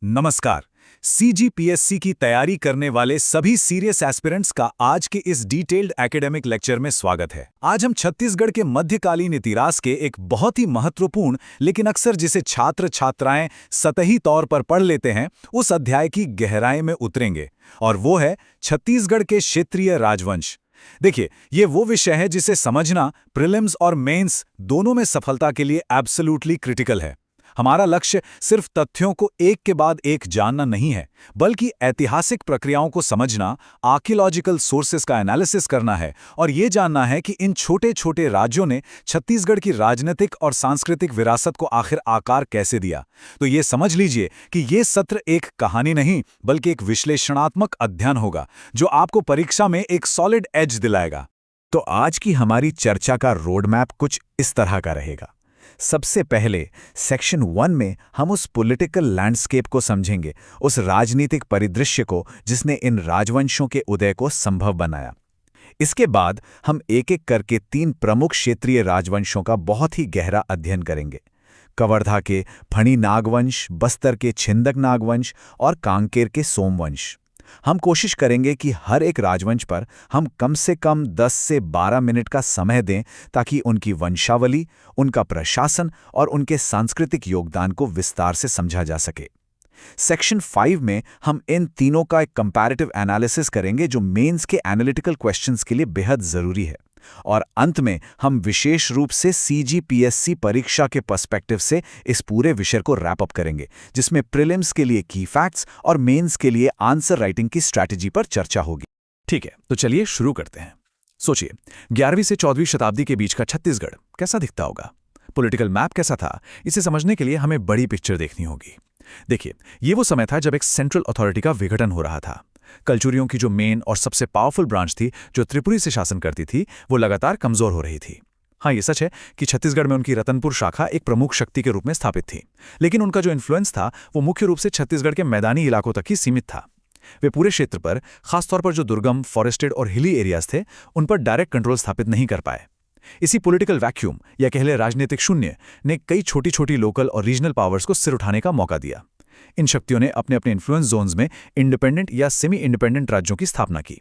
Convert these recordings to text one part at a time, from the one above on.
नमस्कार। सीजीपीएससी की तैयारी करने वाले सभी सीरियस एस्पिरेंट्स का आज के इस डिटेल्ड एकेडमिक लेक्चर में स्वागत है। आज हम छत्तीसगढ़ के मध्यकालीन इतिहास के एक बहुत ही महत्वपूर्ण लेकिन अक्सर जिसे छात्र छात्राएं सतही तौर पर पढ़ लेते हैं उस अध्याय की गहराई में उतरेंगे, और वो है छत्तीसगढ़ के क्षेत्रीय राजवंश। देखिए, ये वो विषय है जिसे समझना प्रीलिम्स और मेंस दोनों में सफलता के लिए एब्सोल्युटली क्रिटिकल है। हमारा लक्ष्य सिर्फ तथ्यों को एक के बाद एक जानना नहीं है, बल्कि ऐतिहासिक प्रक्रियाओं को समझना, आर्कियोलॉजिकल सोर्सेस का एनालिसिस करना है और ये जानना है कि इन छोटे छोटे राज्यों ने छत्तीसगढ़ की राजनीतिक और सांस्कृतिक विरासत को आखिर आकार कैसे दिया। तो ये समझ लीजिए कि ये सत्र एक कहानी नहीं बल्कि एक विश्लेषणात्मक अध्ययन होगा जो आपको परीक्षा में एक सॉलिड एज दिलाएगा। तो आज की हमारी चर्चा का रोड मैप कुछ इस तरह का रहेगा। सबसे पहले सेक्शन 1 में हम उस पॉलिटिकल लैंडस्केप को समझेंगे, उस राजनीतिक परिदृश्य को जिसने इन राजवंशों के उदय को संभव बनाया। इसके बाद हम एक एक करके 3 प्रमुख क्षेत्रीय राजवंशों का बहुत ही गहरा अध्ययन करेंगे। कवर्धा के फणी नागवंश, बस्तर के छिंदक नागवंश और कांकेर के सोमवंश। हम कोशिश करेंगे कि हर एक राजवंश पर हम कम से कम 10 से 12 मिनट का समय दें ताकि उनकी वंशावली, उनका प्रशासन और उनके सांस्कृतिक योगदान को विस्तार से समझा जा सके। सेक्शन 5 में हम इन तीनों का एक कंपैरेटिव एनालिसिस करेंगे जो मेंस के एनालिटिकल क्वेश्चंस के लिए बेहद जरूरी है। और अंत में हम विशेष रूप से सीजीपीएससी परीक्षा के पर्सपेक्टिव से इस पूरे विषय को रैप अप करेंगे, जिसमें प्रीलिम्स के लिए की फैक्ट्स और मेंस के लिए आंसर राइटिंग की स्ट्रैटेजी पर चर्चा होगी। ठीक है, तो चलिए शुरू करते हैं। सोचिए, 11वीं से 14वीं शताब्दी के बीच का छत्तीसगढ़ कैसा दिखता होगा? पॉलिटिकल मैप कैसा था? इसे समझने के लिए हमें बड़ी पिक्चर देखनी होगी। देखिए, ये वो समय था जब एक सेंट्रल अथॉरिटी का विघटन हो रहा था। कलचुरियों की जो मेन और सबसे पावरफुल ब्रांच थी, जो त्रिपुरी से शासन करती थी, वो लगातार कमजोर हो रही थी। हाँ, ये सच है कि छत्तीसगढ़ में उनकी रतनपुर शाखा एक प्रमुख शक्ति के रूप में स्थापित थी, लेकिन उनका जो इन्फ्लुएंस था वो मुख्य रूप से छत्तीसगढ़ के मैदानी इलाकों तक ही सीमित था। वे पूरे क्षेत्र पर, खासतौर पर जो दुर्गम, फॉरेस्टेड और हिली एरियाज थे, उन पर डायरेक्ट कंट्रोल स्थापित नहीं कर पाए। इसी पॉलिटिकल वैक्यूम या कह ले राजनीतिक शून्य ने कई छोटी छोटी लोकल और रीजनल पावर्स को सिर उठाने का मौका दिया। इन शक्तियों ने अपने अपने इन्फ्लुएंस जोन्स में इंडिपेंडेंट या सेमी इंडिपेंडेंट राज्यों की स्थापना की।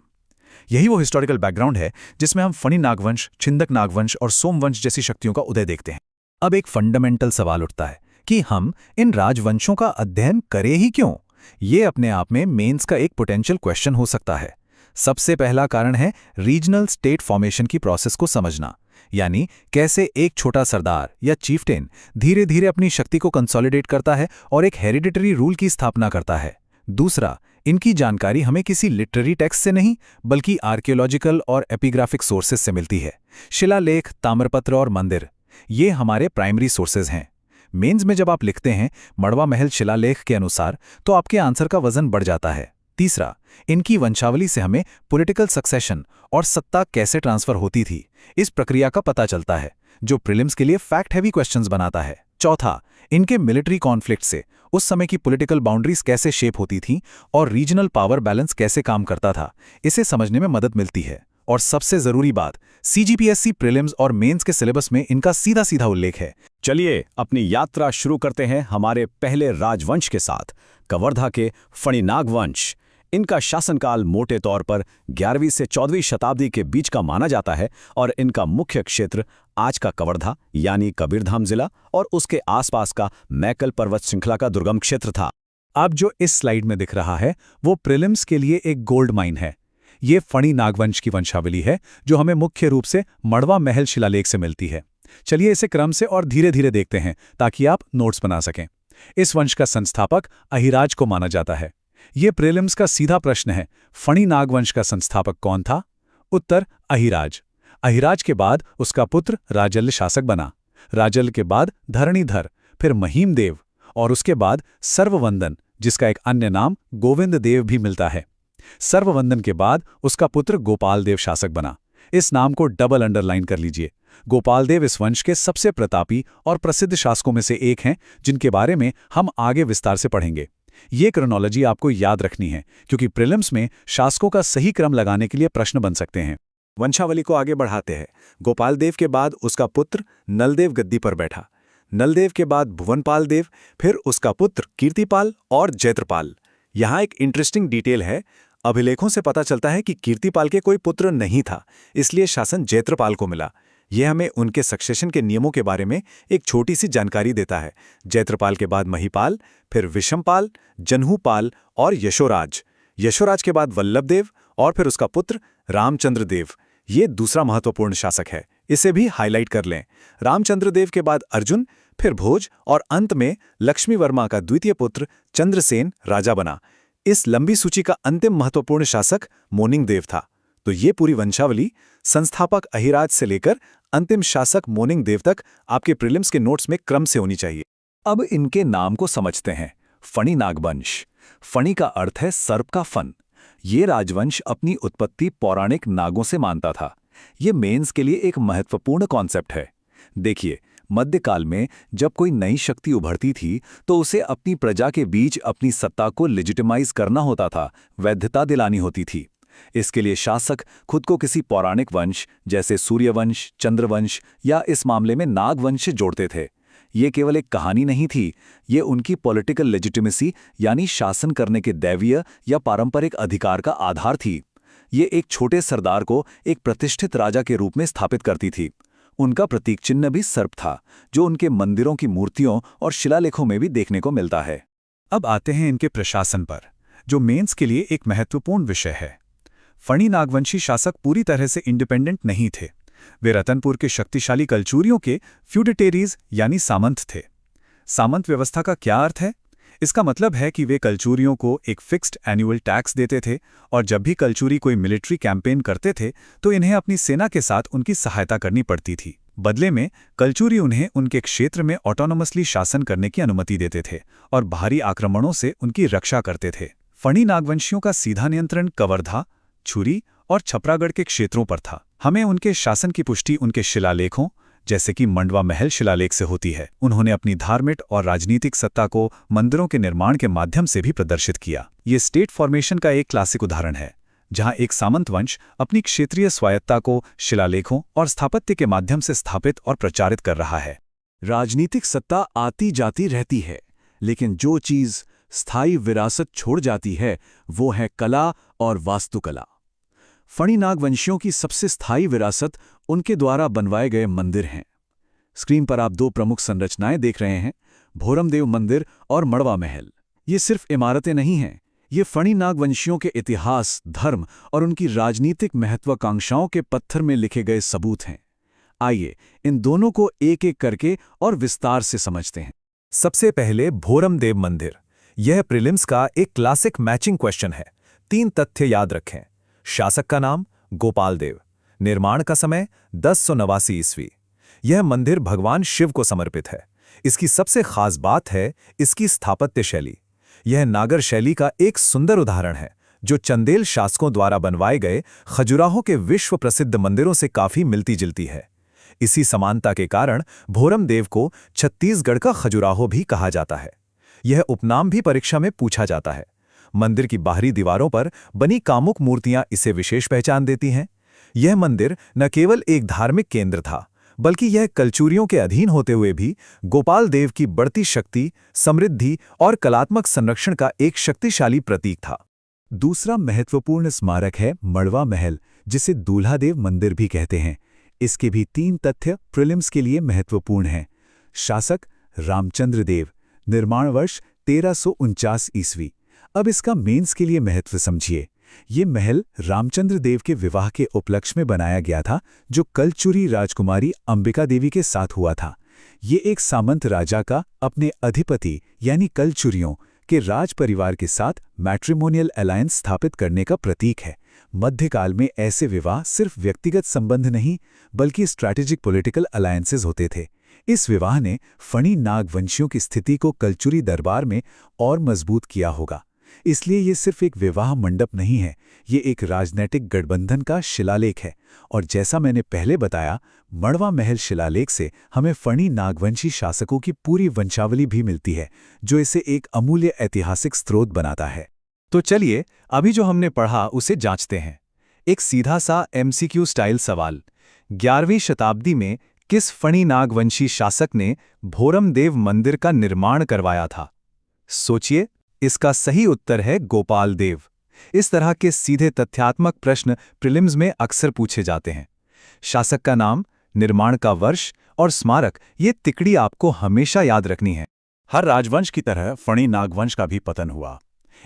यही वो हिस्टोरिकल बैकग्राउंड है जिसमें हम फणी नागवंश, छिंदक नागवंश और सोमवंश जैसी शक्तियों का उदय देखते हैं। अब एक फंडामेंटल सवाल उठता है कि हम इन राजवंशों का अध्ययन करें ही क्यों? ये अपने आप में मेंस का एक पोटेंशियल क्वेश्चन हो सकता है। सबसे पहला कारण है रीजनल स्टेट फॉर्मेशन की प्रोसेस को समझना, यानी कैसे एक छोटा सरदार या चीफटेन धीरे धीरे अपनी शक्ति को कंसोलिडेट करता है और एक हेरिडिटरी रूल की स्थापना करता है। दूसरा, इनकी जानकारी हमें किसी लिटरेरी टेक्स्ट से नहीं बल्कि आर्कियोलॉजिकल और एपिग्राफिक सोर्सेस से मिलती है। शिलालेख, ताम्रपत्र और मंदिर, ये हमारे प्राइमरी सोर्सेज हैं। मेंस में जब आप लिखते हैं मड़वा महल शिलालेख के अनुसार, तो आपके आंसर का वजन बढ़ जाता है। तीसरा, इनकी वंशावली से हमें पॉलिटिकल सक्सेशन और सत्ता कैसे ट्रांसफर होती थी, इस प्रक्रिया का पता चलता है, जो प्रीलिम्स के लिए फैक्ट हैवी क्वेश्चंस बनाता है। चौथा, इनके मिलिट्री कॉन्फ्लिक्ट से उस समय की पॉलिटिकल बाउंड्रीज कैसे शेप होती थीं और रीजनल पावर बैलेंस कैसे काम करता था, इसे समझने में मदद मिलती है। और सबसे जरूरी बात, सीजीपीएससी प्रीलिम्स और मेंस के सिलेबस में इनका सीधा सीधा उल्लेख है। चलिए अपनी यात्रा शुरू करते हैं हमारे पहले राजवंश के साथ, कवर्धा के फणी नागवंश। इनका शासनकाल मोटे तौर पर 11वीं से 14वीं शताब्दी के बीच का माना जाता है और इनका मुख्य क्षेत्र आज का कवर्धा यानी कबीरधाम जिला और उसके आसपास का मैकल पर्वत श्रृंखला का दुर्गम क्षेत्र था। अब जो इस स्लाइड में दिख रहा है वो प्रीलिम्स के लिए एक गोल्ड माइन है। ये फणी नागवंश की वंशावली है जो हमें मुख्य रूप से मड़वा महल शिलालेख से मिलती है। चलिए इसे क्रम से और धीरे धीरे देखते हैं ताकि आप नोट्स बना सकें। इस वंश का संस्थापक अहिराज को माना जाता है। ये प्रीलिम्स का सीधा प्रश्न है, फणी नागवंश का संस्थापक कौन था? उत्तर, अहिराज। अहिराज के बाद उसका पुत्र राजल्य शासक बना। राजल्य के बाद धरणीधर, फिर महीमदेव और उसके बाद सर्ववंदन, जिसका एक अन्य नाम गोविंद देव भी मिलता है। सर्ववंदन के बाद उसका पुत्र गोपाल देव शासक बना। इस नाम को डबल अंडरलाइन कर लीजिए। गोपाल देव इस वंश के सबसे प्रतापी और प्रसिद्ध शासकों में से एक हैं, जिनके बारे में हम आगे विस्तार से पढ़ेंगे। ये क्रोनोलॉजी आपको याद रखनी है क्योंकि प्रीलिम्स में शासकों का सही क्रम लगाने के लिए प्रश्न बन सकते हैं। वंशावली को आगे बढ़ाते हैं। गोपाल देव के बाद उसका पुत्र नलदेव गद्दी पर बैठा। नलदेव के बाद भुवनपाल देव, फिर उसका पुत्र कीर्तिपाल और जैत्रपाल। यहाँ एक इंटरेस्टिंग डिटेल है। अभिलेखों से पता चलता है कि कीर्तिपाल के कोई पुत्र नहीं था, इसलिए शासन जैत्रपाल को मिला। यह हमें उनके सक्सेशन के नियमों के बारे में एक छोटी सी जानकारी देता है। जैत्रपाल के बाद महीपाल, फिर विषमपाल, जन्हूपाल और यशोराज। यशोराज के बाद वल्लभदेव और फिर उसका पुत्र रामचंद्र देव। ये दूसरा महत्वपूर्ण शासक है, इसे भी हाईलाइट कर लें। रामचंद्र देव के बाद अर्जुन, फिर भोज और अंत में लक्ष्मी वर्मा का द्वितीय पुत्र चंद्रसेन राजा बना। इस लंबी सूची का अंतिम महत्वपूर्ण शासक मोनिंग देव था। तो ये पूरी वंशावली संस्थापक अहिराज से लेकर अंतिम शासक मोनिंग देव तक आपके प्रीलिम्स के नोट्स में क्रम से होनी चाहिए। अब इनके नाम को समझते हैं। फणी नागवंश। फणी का अर्थ है सर्प का फन। ये राजवंश अपनी उत्पत्ति पौराणिक नागों से मानता था। ये मेंस के लिए एक महत्वपूर्ण कॉन्सेप्ट है। देखिए, मध्यकाल में जब कोई नई शक्ति उभरती थी तो उसे अपनी प्रजा के बीच अपनी सत्ता को लेजिटिमाइज करना होता था, वैधता दिलानी होती थी। इसके लिए शासक खुद को किसी पौराणिक वंश जैसे सूर्यवंश, चंद्रवंश या इस मामले में नागवंश से जोड़ते थे। ये केवल एक कहानी नहीं थी, ये उनकी पॉलिटिकल लेजिटिमेसी यानी शासन करने के दैवीय या पारंपरिक अधिकार का आधार थी। ये एक छोटे सरदार को एक प्रतिष्ठित राजा के रूप में स्थापित करती थी। उनका प्रतीक चिन्ह भी सर्प था, जो उनके मंदिरों की मूर्तियों और शिलालेखों में भी देखने को मिलता है। अब आते हैं इनके प्रशासन पर, जो मेंस के लिए एक महत्वपूर्ण विषय है। फणी नागवंशी शासक पूरी तरह से इंडिपेंडेंट नहीं थे। वे रतनपुर के शक्तिशाली कलचूरियों के फ्यूडिटेरीज यानी सामंत थे। सामंत व्यवस्था का क्या अर्थ है? इसका मतलब है कि वे कलचूरियों को एक फिक्स्ड एनुअल टैक्स देते थे और जब भी कलचूरी कोई मिलिट्री कैंपेन करते थे तो इन्हें अपनी सेना के साथ उनकी सहायता करनी पड़ती थी। बदले में कलचूरी उन्हें उनके क्षेत्र में ऑटोनोमसली शासन करने की अनुमति देते थे और बाहरी आक्रमणों से उनकी रक्षा करते थे। फणी नागवंशियों का सीधा नियंत्रण कवर्धा, छुरी और छपरागढ़ के क्षेत्रों पर था। हमें उनके शासन की पुष्टि उनके शिलालेखों जैसे कि मंडवा महल शिलालेख से होती है। उन्होंने अपनी धार्मिक और राजनीतिक सत्ता को मंदिरों के निर्माण के माध्यम से भी प्रदर्शित किया। ये स्टेट फॉर्मेशन का एक क्लासिक उदाहरण है, जहां एक सामंत वंश अपनी क्षेत्रीय स्वायत्ता को शिलालेखों और स्थापत्य के माध्यम से स्थापित और प्रचारित कर रहा है। राजनीतिक सत्ता आती जाती रहती है, लेकिन जो चीज स्थायी विरासत छोड़ जाती है वो है कला और वास्तुकला। फणी नागवंशियों की सबसे स्थायी विरासत उनके द्वारा बनवाए गए मंदिर हैं। स्क्रीन पर आप दो प्रमुख संरचनाएं देख रहे हैं, भोरमदेव मंदिर और मड़वा महल। ये सिर्फ इमारतें नहीं हैं, ये फणी नागवंशियों के इतिहास, धर्म और उनकी राजनीतिक महत्वाकांक्षाओं के पत्थर में लिखे गए सबूत हैं। आइए इन दोनों को एक एक करके और विस्तार से समझते हैं। सबसे पहले भोरमदेव मंदिर। यह प्रीलिम्स का एक क्लासिक मैचिंग क्वेश्चन है। 3 तथ्य याद रखें। शासक का नाम गोपाल देव। निर्माण का समय 1089 ईस्वी। यह मंदिर भगवान शिव को समर्पित है। इसकी सबसे खास बात है इसकी स्थापत्य शैली। यह नागर शैली का एक सुंदर उदाहरण है, जो चंदेल शासकों द्वारा बनवाए गए खजुराहो के विश्व प्रसिद्ध मंदिरों से काफी मिलती जुलती है। इसी समानता के कारण भोरमदेव को छत्तीसगढ़ का खजुराहो भी कहा जाता है। यह उपनाम भी परीक्षा में पूछा जाता है। मंदिर की बाहरी दीवारों पर बनी कामुक मूर्तियां इसे विशेष पहचान देती हैं। यह मंदिर न केवल एक धार्मिक केंद्र था, बल्कि यह कलचूरियों के अधीन होते हुए भी गोपाल देव की बढ़ती शक्ति, समृद्धि और कलात्मक संरक्षण का एक शक्तिशाली प्रतीक था। दूसरा महत्वपूर्ण स्मारक है मड़वा महल, जिसे दूल्हादेव मंदिर भी कहते हैं। इसके भी 3 तथ्य प्रीलिम्स के लिए महत्वपूर्ण हैं। शासक रामचंद्र देव। निर्माण वर्ष 1349 ईस्वी। अब इसका मेंस के लिए महत्व समझिए। ये महल रामचंद्र देव के विवाह के उपलक्ष्य में बनाया गया था, जो कलचुरी राजकुमारी अंबिका देवी के साथ हुआ था। ये एक सामंत राजा का अपने अधिपति यानी कलचुरियों के राज परिवार के साथ मैट्रिमोनियल अलायंस स्थापित करने का प्रतीक है। मध्यकाल में ऐसे विवाह सिर्फ व्यक्तिगत संबंध नहीं, बल्कि स्ट्रैटेजिक पॉलिटिकल अलायंसेस होते थे। इस विवाह ने फणी नागवंशियों की स्थिति को कलचुरी दरबार में और मजबूत किया होगा। इसलिए ये सिर्फ एक विवाह मंडप नहीं है, ये एक राजनैतिक गठबंधन का शिलालेख है। और जैसा मैंने पहले बताया, मड़वा महल शिलालेख से हमें फणी नागवंशी शासकों की पूरी वंशावली भी मिलती है, जो इसे एक अमूल्य ऐतिहासिक स्रोत बनाता है। तो चलिए अभी जो हमने पढ़ा उसे जांचते हैं। एक सीधा सा MCQ स्टाइल सवाल। 11वीं शताब्दी में किस फणी नागवंशी शासक ने भोरमदेव मंदिर का निर्माण करवाया था? सोचिए, इसका सही उत्तर है गोपाल देव। इस तरह के सीधे तथ्यात्मक प्रश्न प्रीलिम्स में अक्सर पूछे जाते हैं। शासक का नाम, निर्माण का वर्ष और स्मारक, ये तिकड़ी आपको हमेशा याद रखनी है। हर राजवंश की तरह फणी नागवंश का भी पतन हुआ।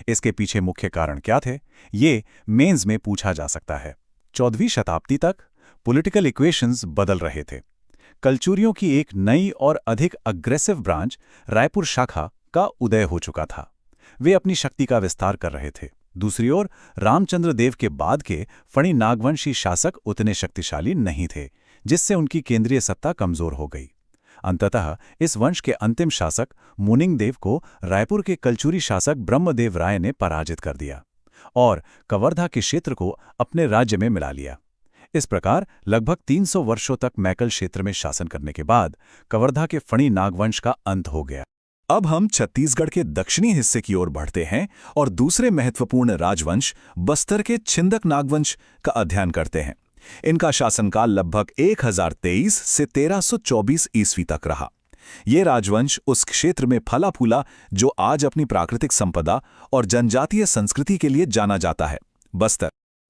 इसके पीछे मुख्य कारण क्या थे, ये मेंस में पूछा जा सकता है। 14वीं शताब्दी तक पॉलिटिकल इक्वेशंस बदल रहे थे। कलचुरियों की एक नई और अधिक अग्रेसिव ब्रांच, रायपुर शाखा, का उदय हो चुका था। वे अपनी शक्ति का विस्तार कर रहे थे। दूसरी ओर रामचंद्र देव के बाद के फणी नागवंशी शासक उतने शक्तिशाली नहीं थे, जिससे उनकी केंद्रीय सत्ता कमजोर हो गई। अंततः इस वंश के अंतिम शासक मुनिंग देव को रायपुर के कलचुरी शासक ब्रह्मदेव राय ने पराजित कर दिया और कवर्धा के क्षेत्र को अपने राज्य में मिला लिया। इस प्रकार लगभग 300 वर्षों तक मैकल क्षेत्र में शासन करने के बाद कवर्धा के फणी नागवंश का अंत हो गया। अब हम छत्तीसगढ़ के दक्षिणी हिस्से की ओर बढ़ते हैं और दूसरे महत्वपूर्ण राजवंश बस्तर के छिंदक नागवंश का अध्ययन करते हैं। इनका शासनकाल लगभग 1023 से 1324 ईस्वी तक रहा। ये राजवंश उस क्षेत्र में फला फूला जो आज अपनी प्राकृतिक संपदा और जनजातीय संस्कृति के लिए जाना जाता है।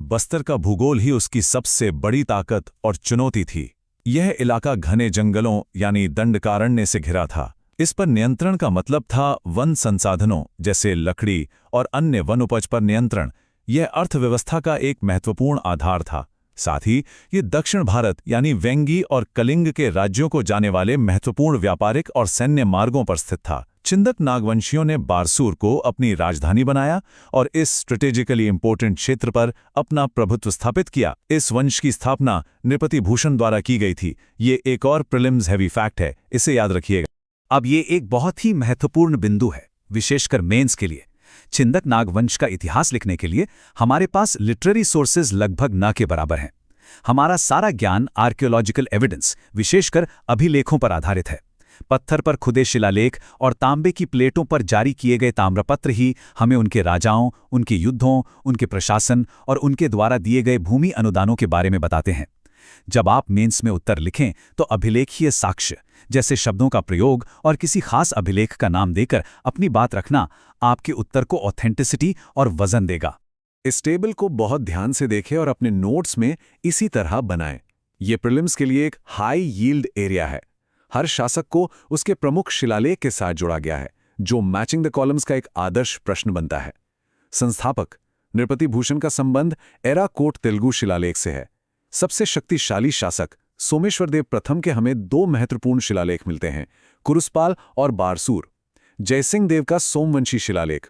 बस्तर का भूगोल ही उसकी सबसे बड़ी ताकत और चुनौती थी। यह इलाका घने जंगलों यानी दंडकारण्य से घिरा था। इस पर नियंत्रण का मतलब था वन संसाधनों जैसे लकड़ी और अन्य वन उपज पर नियंत्रण। यह अर्थव्यवस्था का एक महत्वपूर्ण आधार था। साथ ही ये दक्षिण भारत यानी वेंगी और कलिंग के राज्यों को जाने वाले महत्वपूर्ण व्यापारिक और सैन्य मार्गों पर स्थित था। छिंदक नागवंशियों ने बारसूर को अपनी राजधानी बनाया और इस स्ट्रेटेजिकली इंपॉर्टेंट क्षेत्र पर अपना प्रभुत्व स्थापित किया। इस वंश की स्थापना नृपति भूषण द्वारा की गई थी। ये एक और प्रीलिम्स हैवी फैक्ट है, इसे याद रखिएगा। अब ये एक बहुत ही महत्वपूर्ण बिंदु है, विशेषकर मेंस के लिए। छिंदक नागवंश का इतिहास लिखने के लिए हमारे पास लिटरेरी सोर्सेज लगभग न के बराबर हैं। हमारा सारा ज्ञान आर्कियोलॉजिकल एविडेंस, विशेषकर अभिलेखों पर आधारित है। पत्थर पर खुदे शिलालेख और तांबे की प्लेटों पर जारी किए गए ताम्रपत्र ही हमें उनके राजाओं, उनके युद्धों, उनके प्रशासन और उनके द्वारा दिए गए भूमि अनुदानों के बारे में बताते हैं। जब आप मेंस में उत्तर लिखें तो अभिलेखीय साक्ष्य जैसे शब्दों का प्रयोग और किसी खास अभिलेख का नाम देकर अपनी बात रखना आपके उत्तर को ऑथेंटिसिटी और वजन देगा। इस टेबल को बहुत ध्यान से देखें और अपने नोट्स में इसी तरह बनाएं। ये प्रीलिम्स के लिए एक हाई यील्ड एरिया है। हर शासक को उसके प्रमुख शिलालेख के साथ जोड़ा गया है, जो मैचिंग द कॉलम्स का एक आदर्श प्रश्न बनता है। संस्थापक नृपति भूषण का संबंध एराकोट तेलुगु शिलालेख से है। सबसे शक्तिशाली शासक सोमेश्वर देव प्रथम के हमें दो महत्वपूर्ण शिलालेख मिलते हैं, कुरुसपाल और बारसूर। जयसिंह देव का सोमवंशी शिलालेख,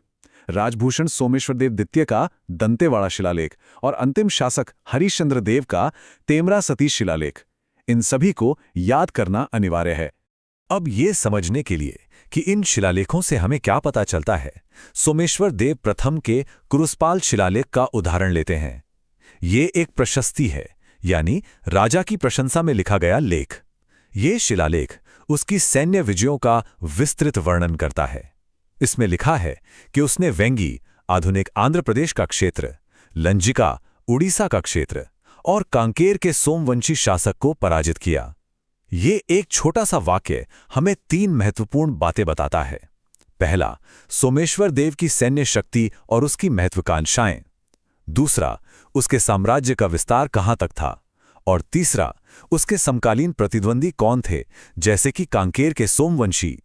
राजभूषण सोमेश्वर देव द्वितीय का दंतेवाड़ा शिलालेख और अंतिम शासक हरिश्चंद्र देव का तेमरा सतीश शिलालेख। इन सभी को याद करना अनिवार्य है। अब ये समझने के लिए कि इन शिलालेखों से हमें क्या पता चलता है, सोमेश्वर देव प्रथम के कुरुसपाल शिलालेख का उदाहरण लेते हैं। ये एक प्रशस्ति है, यानी राजा की प्रशंसा में लिखा गया लेख। ये शिलालेख उसकी सैन्य विजयों का विस्तृत वर्णन करता है। इसमें लिखा है कि उसने वेंगी, आधुनिक आंध्र प्रदेश का क्षेत्र, लंजिका, उड़ीसा का क्षेत्र और कांकेर के सोमवंशी शासक को पराजित किया। ये एक छोटा सा वाक्य हमें 3 महत्वपूर्ण बातें बताता है। पहला, सोमेश्वर देव की सैन्य शक्ति और उसकी महत्वाकांक्षाएं। दूसरा, उसके साम्राज्य का विस्तार कहां तक था। और तीसरा, उसके समकालीन प्रतिद्वंदी कौन थे, जैसे कि कांकेर के सोमवंशी।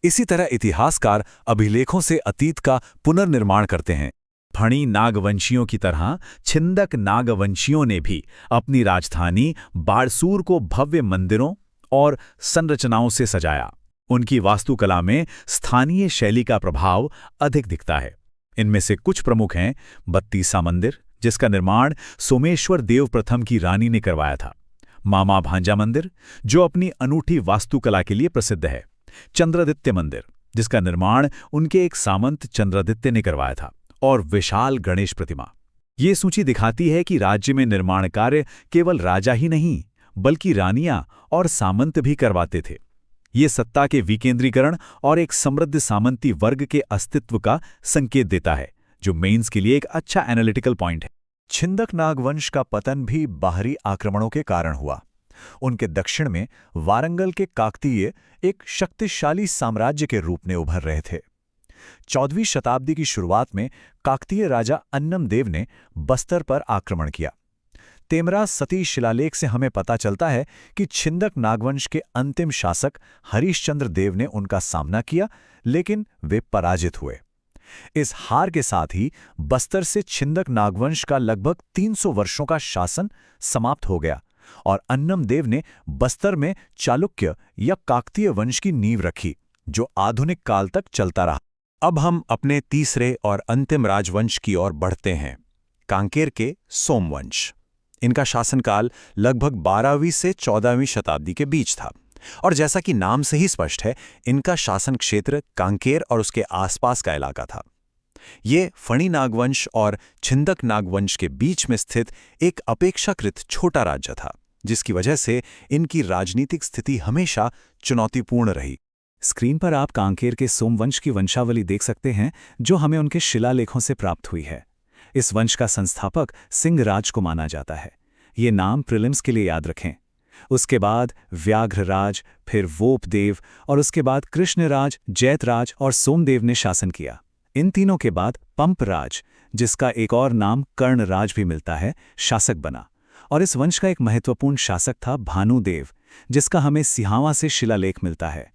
इसी तरह इतिहासकार अभिलेखों से अतीत का पुनर्निर्माण करते हैं। फणी नागवंशियों की तरह छिंदक नागवंशियों ने भी अपनी राजधानी बारसूर को भव्य मंदिरों और संरचनाओं से सजाया। उनकी वास्तुकला में स्थानीय शैली का प्रभाव अधिक दिखता है। इनमें से कुछ प्रमुख हैं बत्तीसा मंदिर, जिसका निर्माण सोमेश्वर देव प्रथम की रानी ने करवाया था। मामा भांजा मंदिर, जो अपनी अनूठी वास्तुकला के लिए प्रसिद्ध है। चंद्रादित्य मंदिर, जिसका निर्माण उनके एक सामंत चंद्रादित्य ने करवाया था। और विशाल गणेश प्रतिमा। ये सूची दिखाती है कि राज्य में निर्माण कार्य केवल राजा ही नहीं, बल्कि रानियां और सामंत भी करवाते थे। ये सत्ता के विकेंद्रीकरण और एक समृद्ध सामंती वर्ग के अस्तित्व का संकेत देता है, जो मेंस के लिए एक अच्छा एनालिटिकल पॉइंट है। छिंदक नागवंश का पतन भी बाहरी आक्रमणों के कारण हुआ। उनके दक्षिण में वारंगल के काकतीय एक शक्तिशाली साम्राज्य के रूप में उभर रहे थे। 14वीं शताब्दी की शुरुआत में काकतीय राजा अन्नमदेव ने बस्तर पर आक्रमण किया। तेमरा सती शिलालेख से हमें पता चलता है कि छिंदक नागवंश के अंतिम शासक हरिश्चंद्र देव ने उनका सामना किया, लेकिन वे पराजित हुए। इस हार के साथ ही बस्तर से छिंदक नागवंश का लगभग 300 वर्षों का शासन समाप्त हो गया और अन्नमदेव ने बस्तर में चालुक्य या काकतीय वंश की नींव रखी, जो आधुनिक काल तक चलता रहा। अब हम अपने तीसरे और अंतिम राजवंश की ओर बढ़ते हैं, कांकेर के सोमवंश। इनका शासनकाल लगभग 12वीं से 14वीं शताब्दी के बीच था और जैसा कि नाम से ही स्पष्ट है, इनका शासन क्षेत्र कांकेर और उसके आसपास का इलाका था। ये फणी नागवंश और छिंदक नागवंश के बीच में स्थित एक अपेक्षाकृत छोटा राज्य था, जिसकी वजह से इनकी राजनीतिक स्थिति हमेशा चुनौतीपूर्ण रही। स्क्रीन पर आप कांकेर के सोमवंश की वंशावली देख सकते हैं, जो हमें उनके शिलालेखों से प्राप्त हुई है। इस वंश का संस्थापक सिंहराज को माना जाता है। ये नाम प्रीलिम्स के लिए याद रखें। उसके बाद व्याघ्रराज, फिर वोपदेव और उसके बाद कृष्णराज, जैतराज और सोमदेव ने शासन किया। इन तीनों के बाद पंपराज, जिसका एक और नाम कर्णराज भी मिलता है, शासक बना। और इस वंश का एक महत्वपूर्ण शासक था भानुदेव, जिसका हमें सिहावा से शिलालेख मिलता है।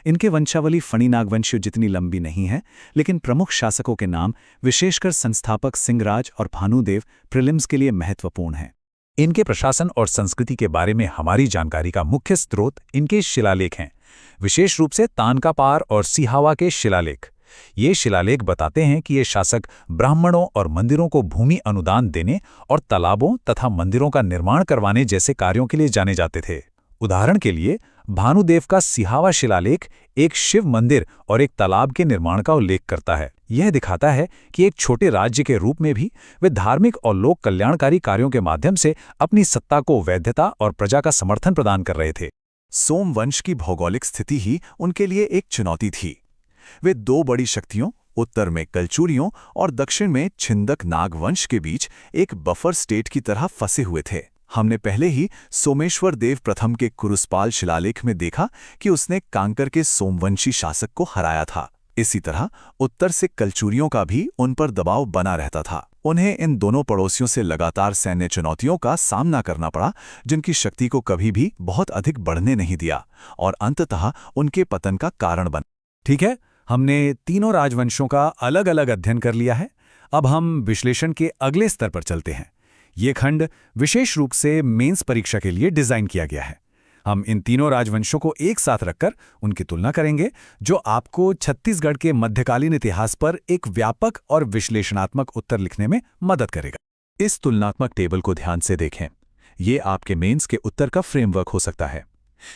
इनके वंशावली फणी नागवंशियों जितनी लंबी नहीं है, लेकिन प्रमुख शासकों के नाम, विशेषकर संस्थापक सिंहराज और भानुदेव, प्रीलिम्स के लिए महत्वपूर्ण हैं। इनके प्रशासन और संस्कृति के बारे में हमारी जानकारी का मुख्य स्रोत इनके शिलालेख हैं, विशेष रूप से तानका पार और सिहावा के शिलालेख। ये शिलालेख बताते हैं कि ये शासक ब्राह्मणों और मंदिरों को भूमि अनुदान देने और तालाबों तथा मंदिरों का निर्माण करवाने जैसे कार्यों के लिए जाने जाते थे। उदाहरण के लिए भानुदेव का सिहावा शिलालेख एक शिव मंदिर और एक तालाब के निर्माण का उल्लेख करता है। यह दिखाता है कि एक छोटे राज्य के रूप में भी वे धार्मिक और लोक कल्याणकारी कार्यों के माध्यम से अपनी सत्ता को वैधता और प्रजा का समर्थन प्रदान कर रहे थे। सोमवंश की भौगोलिक स्थिति ही उनके लिए एक चुनौती थी। वे दो बड़ी शक्तियों, उत्तर में कलचुरियों और दक्षिण में छिंदक नागवंश के बीच एक बफर स्टेट की तरह फंसे हुए थे। हमने पहले ही सोमेश्वर देव प्रथम के कुरुसपाल शिलालेख में देखा कि उसने कांकर के सोमवंशी शासक को हराया था। इसी तरह उत्तर से कलचुरियों का भी उन पर दबाव बना रहता था। उन्हें इन दोनों पड़ोसियों से लगातार सैन्य चुनौतियों का सामना करना पड़ा, जिनकी शक्ति को कभी भी बहुत अधिक बढ़ने नहीं दिया और अंततः उनके पतन का कारण बना। ठीक है, हमने तीनों राजवंशों का अलग अलग अध्ययन कर लिया है। अब हम विश्लेषण के अगले स्तर पर चलते हैं। ये खंड विशेष रूप से मेंस परीक्षा के लिए डिजाइन किया गया है। हम इन तीनों राजवंशों को एक साथ रखकर उनकी तुलना करेंगे, जो आपको छत्तीसगढ़ के मध्यकालीन इतिहास पर एक व्यापक और विश्लेषणात्मक उत्तर लिखने में मदद करेगा। इस तुलनात्मक टेबल को ध्यान से देखें। ये आपके मेंस के उत्तर का फ्रेमवर्क हो सकता है।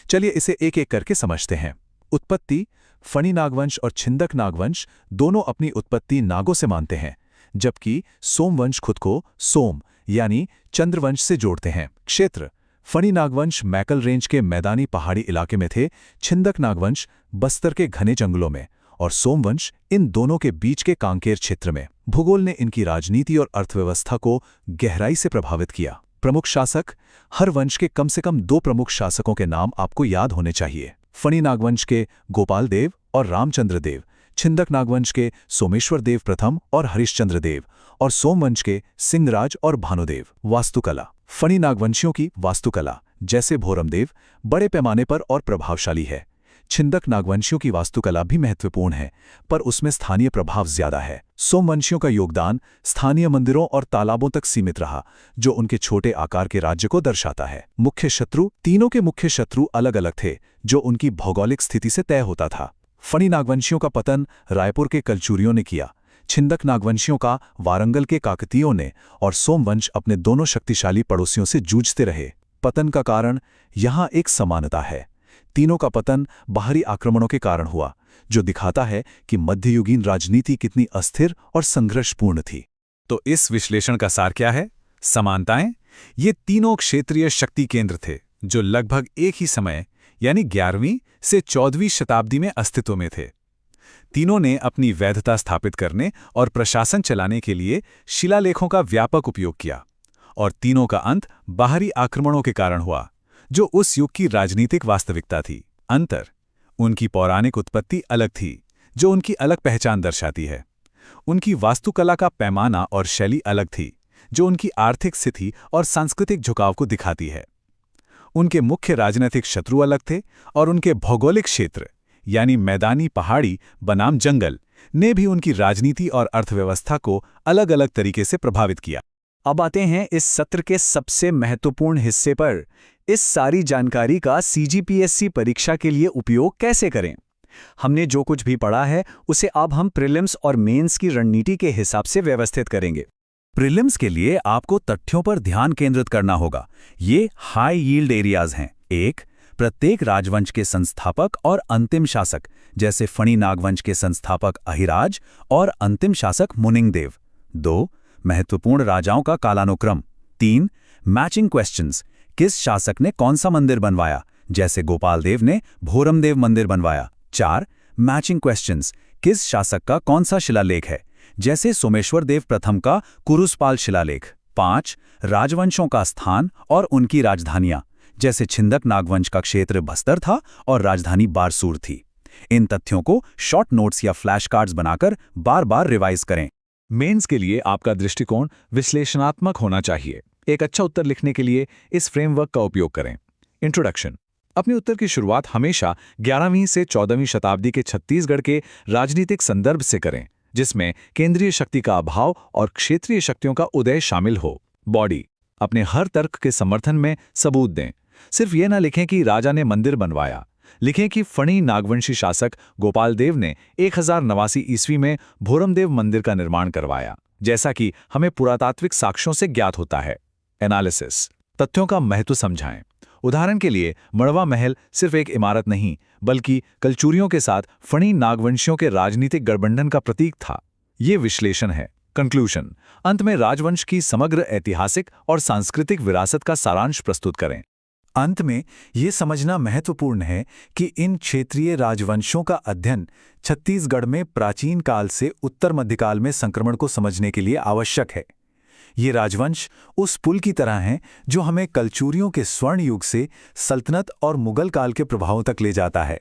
चलिए इसे एक एक करके समझते हैं। उत्पत्ति: फणी नागवंश और छिंदक नागवंश दोनों अपनी उत्पत्ति नागों से मानते हैं, जबकि सोमवंश खुद को सोम यानी चंद्रवंश से जोड़ते हैं। क्षेत्र: फणी नागवंश मैकल रेंज के मैदानी पहाड़ी इलाके में थे, छिंदक नागवंश बस्तर के घने जंगलों में और सोमवंश इन दोनों के बीच के कांकेर क्षेत्र में। भूगोल ने इनकी राजनीति और अर्थव्यवस्था को गहराई से प्रभावित किया। प्रमुख शासक: हर वंश के कम से कम 2 प्रमुख शासकों के नाम आपको याद होने चाहिए। फणी नागवंश के गोपाल देव और रामचंद्र देव, छिंदक नागवंश के सोमेश्वर देव प्रथम और हरिश्चंद्र देव, और सोमवंश के सिंहराज और भानुदेव। वास्तुकला: फणी नागवंशियों की वास्तुकला, जैसे भोरमदेव, बड़े पैमाने पर और प्रभावशाली है। छिंदक नागवंशियों की वास्तुकला भी महत्वपूर्ण है, पर उसमें स्थानीय प्रभाव ज्यादा है। सोमवंशियों का योगदान स्थानीय मंदिरों और तालाबों तक सीमित रहा, जो उनके छोटे आकार के राज्य को दर्शाता है। मुख्य शत्रु: तीनों के मुख्य शत्रु अलग अलग थे, जो उनकी भौगोलिक स्थिति से तय होता था। फणी नागवंशियों का पतन रायपुर के कलचुरियों ने किया, छिंदक नागवंशियों का वारंगल के काकतीयों ने, और सोमवंश अपने दोनों शक्तिशाली पड़ोसियों से जूझते रहे। पतन का कारण: यहाँ एक समानता है। तीनों का पतन बाहरी आक्रमणों के कारण हुआ, जो दिखाता है कि मध्ययुगीन राजनीति कितनी अस्थिर और संघर्षपूर्ण थी। तो इस विश्लेषण का सार क्या है? समानताएं: ये तीनों क्षेत्रीय शक्ति केंद्र थे, जो लगभग एक ही समय यानी 11वीं से 14वीं शताब्दी में अस्तित्व में थे। तीनों ने अपनी वैधता स्थापित करने और प्रशासन चलाने के लिए शिलालेखों का व्यापक उपयोग किया, और तीनों का अंत बाहरी आक्रमणों के कारण हुआ, जो उस युग की राजनीतिक वास्तविकता थी। अंतर, उनकी पौराणिक उत्पत्ति अलग थी, जो उनकी अलग पहचान दर्शाती है। उनकी वास्तुकला का पैमाना और शैली अलग थी, जो उनकी आर्थिक स्थिति और सांस्कृतिक झुकाव को दिखाती है। उनके मुख्य राजनीतिक शत्रु अलग थे और उनके भौगोलिक क्षेत्र यानी मैदानी पहाड़ी बनाम जंगल ने भी उनकी राजनीति और अर्थव्यवस्था को अलग अलग तरीके से प्रभावित किया। अब आते हैं इस सत्र के सबसे महत्वपूर्ण हिस्से पर। इस सारी जानकारी का सीजीपीएससी परीक्षा के लिए उपयोग कैसे करें? हमने जो कुछ भी पढ़ा है उसे अब हम प्रीलिम्स और मेंस की रणनीति के हिसाब से व्यवस्थित करेंगे। प्रीलिम्स के लिए आपको तथ्यों पर ध्यान केंद्रित करना होगा। ये हाई यील्ड एरियाज हैं। 1. प्रत्येक राजवंश के संस्थापक और अंतिम शासक, जैसे फणी नागवंश के संस्थापक अहिराज और अंतिम शासक मुनिंगदेव। 2. महत्वपूर्ण राजाओं का कालानुक्रम। 3. मैचिंग क्वेश्चंस, किस शासक ने कौन सा मंदिर बनवाया, जैसे गोपालदेव ने भोरमदेव मंदिर बनवाया। 4. मैचिंग क्वेश्चंस, किस शासक का कौन सा शिलालेख है, जैसे सोमेश्वर देव प्रथम का कुरुसपाल शिलालेख। 5. राजवंशों का स्थान और उनकी राजधानियां, जैसे छिंदक नागवंश का क्षेत्र बस्तर था और राजधानी बारसूर थी। इन तथ्यों को शॉर्ट नोट्स या फ्लैश कार्ड्स बनाकर बार बार रिवाइज करें। मेंस के लिए आपका दृष्टिकोण विश्लेषणात्मक होना चाहिए। एक अच्छा उत्तर लिखने के लिए इस फ्रेमवर्क का उपयोग करें। इंट्रोडक्शन। अपने उत्तर की शुरुआत हमेशा 11वीं से 14वीं शताब्दी के छत्तीसगढ़ के राजनीतिक संदर्भ से करें, जिसमें केंद्रीय शक्ति का अभाव और क्षेत्रीय शक्तियों का उदय शामिल हो। बॉडी। अपने हर तर्क के समर्थन में सबूत दें। सिर्फ ये ना लिखें कि राजा ने मंदिर बनवाया, लिखें कि फणी नागवंशी शासक गोपालदेव ने 1089 ईस्वी में भोरमदेव मंदिर का निर्माण करवाया, जैसा कि हमें पुरातात्विक साक्ष्यों से ज्ञात होता है। एनालिसिस। तथ्यों का महत्व समझाएं। उदाहरण के लिए मड़वा महल सिर्फ एक इमारत नहीं, बल्कि कलचुरियों के साथ फणी नागवंशियों के राजनीतिक गठबंधन का प्रतीक था। ये विश्लेषण है। कंक्लूजन। अंत में राजवंश की समग्र ऐतिहासिक और सांस्कृतिक विरासत का सारांश प्रस्तुत करें। अंत में ये समझना महत्वपूर्ण है कि इन क्षेत्रीय राजवंशों का अध्ययन छत्तीसगढ़ में प्राचीन काल से उत्तर मध्यकाल में संक्रमण को समझने के लिए आवश्यक है। ये राजवंश उस पुल की तरह हैं जो हमें कलचुरियों के स्वर्ण युग से सल्तनत और मुगल काल के प्रभावों तक ले जाता है।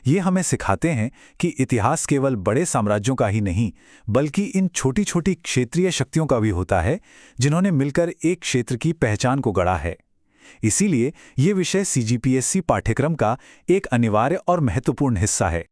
ये हमें सिखाते हैं कि इतिहास केवल बड़े साम्राज्यों का ही नहीं, बल्कि इन छोटी छोटी क्षेत्रीय शक्तियों का भी होता है, जिन्होंने मिलकर एक क्षेत्र की पहचान को गढ़ा है। इसीलिए ये विषय सीजीपीएससी पाठ्यक्रम का एक अनिवार्य और महत्वपूर्ण हिस्सा है।